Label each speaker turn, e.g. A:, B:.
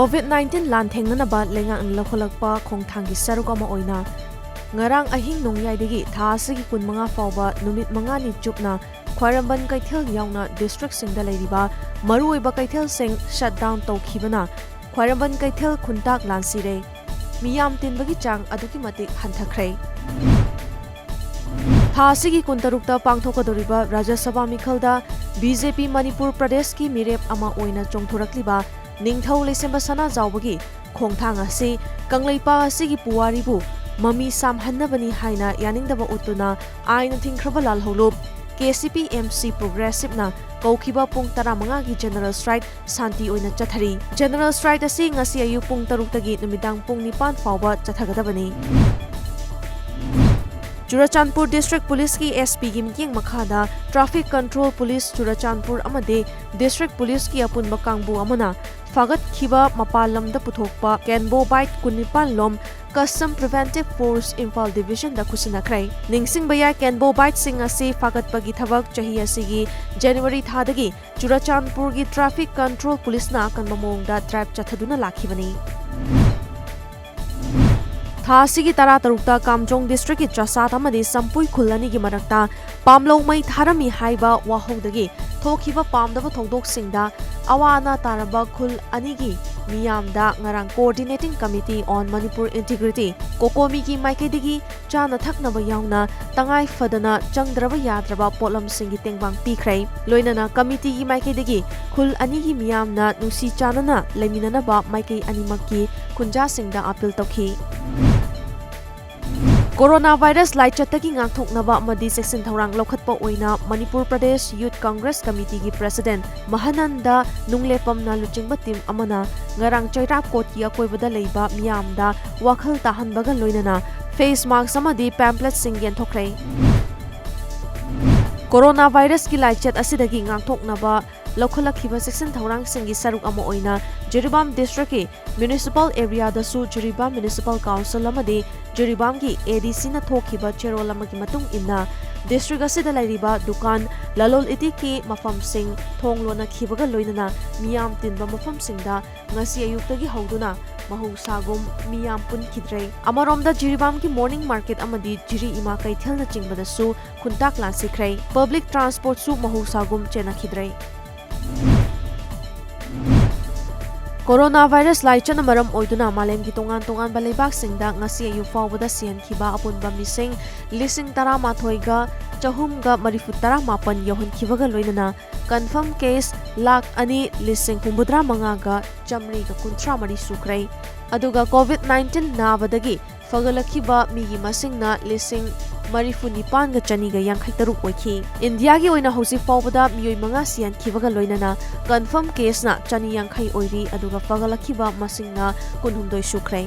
A: COVID-19 lanthengna lenga lawkholakpa khongthanggi saruk ama oina ngarang ahing nongyai tha asigi kunmanga fawba numit manga ni chupna Khwairamban kaithel yauna district singda leiriba maruoiba kaithel sing shutdown tawkhibana Khwairamban kaithel khuntak lansire miyam tinbagi chang aduki matik hanthakhrei tha asigi kuntarukta pangthokadoriba Rajya Sabha mikhalda BJP Manipur Pradesh ki mirep ama oina chongthorakliba Ningthau Leisemba Sana Zawbagi Khongthang asi Kanglaipa asigi puwaribu mami samhannabani haina yaningdaba utuna aina thingkhraba lalholup KCPMC Progressive na kaukhiba pung 15 gi General Strike santi oina chathari General Strike asi ngasi ayu pung 6 tagi numidang pung 9 fawba chathagadabani Churachandpur District Police ki SP gi miking makhada Traffic Control Police Churachandpur amade District Police ki apunba kangbu amana Fagat khiba mapalam da puthokpa KENBO bite kunipan lom Custom Preventive Force IMPHAL Division da kusinakrai Ningsing baya KENBO bite sing asi fagat pagi thabak chahi asigi January thadagi Churachandpur gi Traffic Control Police na kanbamong da drive chathaduna lakhibani Thasigi tara tarukta Kamjong District ki CHASSAD amadi Sampui khulani gi marakta pamlo mai tharami haiba wahogdagi thokhiba pamdaba thongdok singda awana taraba khul anigi miyamda ngarang Coordinating Committee on Manipur Integrity COCOMI ki maikaidagi chana thaknaba yauna tangai fadana changdraba yadraba potlam singi tengbang pikhrei loinana committee ki maikaidagi khul anigi miyamna nusi chanana leminana ba maikai animakki khunja singda appeal tokhi Coronavirus laichatagi ngakthoknaba amadi section thorang lokhatpa oina Manipur Pradesh Youth Congress Committee gi President Mahananda Nunglepamna luchingba team amana ngarang chairap kot ki akoibada leiba miyamda wakhal tahanbaga loinana face mask amadi pamphlets singgen thokhrei Coronavirus ki laichat asidagi ngakthoknaba lokhalakhiba section thorang singi saruk ama oina JIRIBAM district ki municipal area da su JIRIBAM municipal council amadi JIRIBAM ki ADC na thokhiba cherol amagi matung inna district asida lairiba dukan lalol iti ki mafam sing thonglona khibaga loinana miyam tinba mafam singda ngasi ayuktagi hauduna mahusagum miyam pun khidrei amaromda JIRIBAM ki morning market amadi jiri ima kaithel na chingbada su khuntak lansikrei public transport su mahusagum chena khidrei Coronavirus laichana maram oiduna malem ki tongan baleibak singda ngasi ayu fawbada sian khiba apunba mising lising tara mathoiga chahumga marifutara mapan yohun khibaga loinana confirm case lakh ani lising humbudra mangaga chamri ga kuntra mari sukrei aduga COVID-19 nabadagi fagalakhiba migi masingna lising Marifunipan ga chani ga yankhai taruk oikhi India gi oina hosi fawbada miyoi manga sian khibaga loinana confirm case na chani yankhai oiri aduga fagalakhiba masingna kunhumdoi sukrei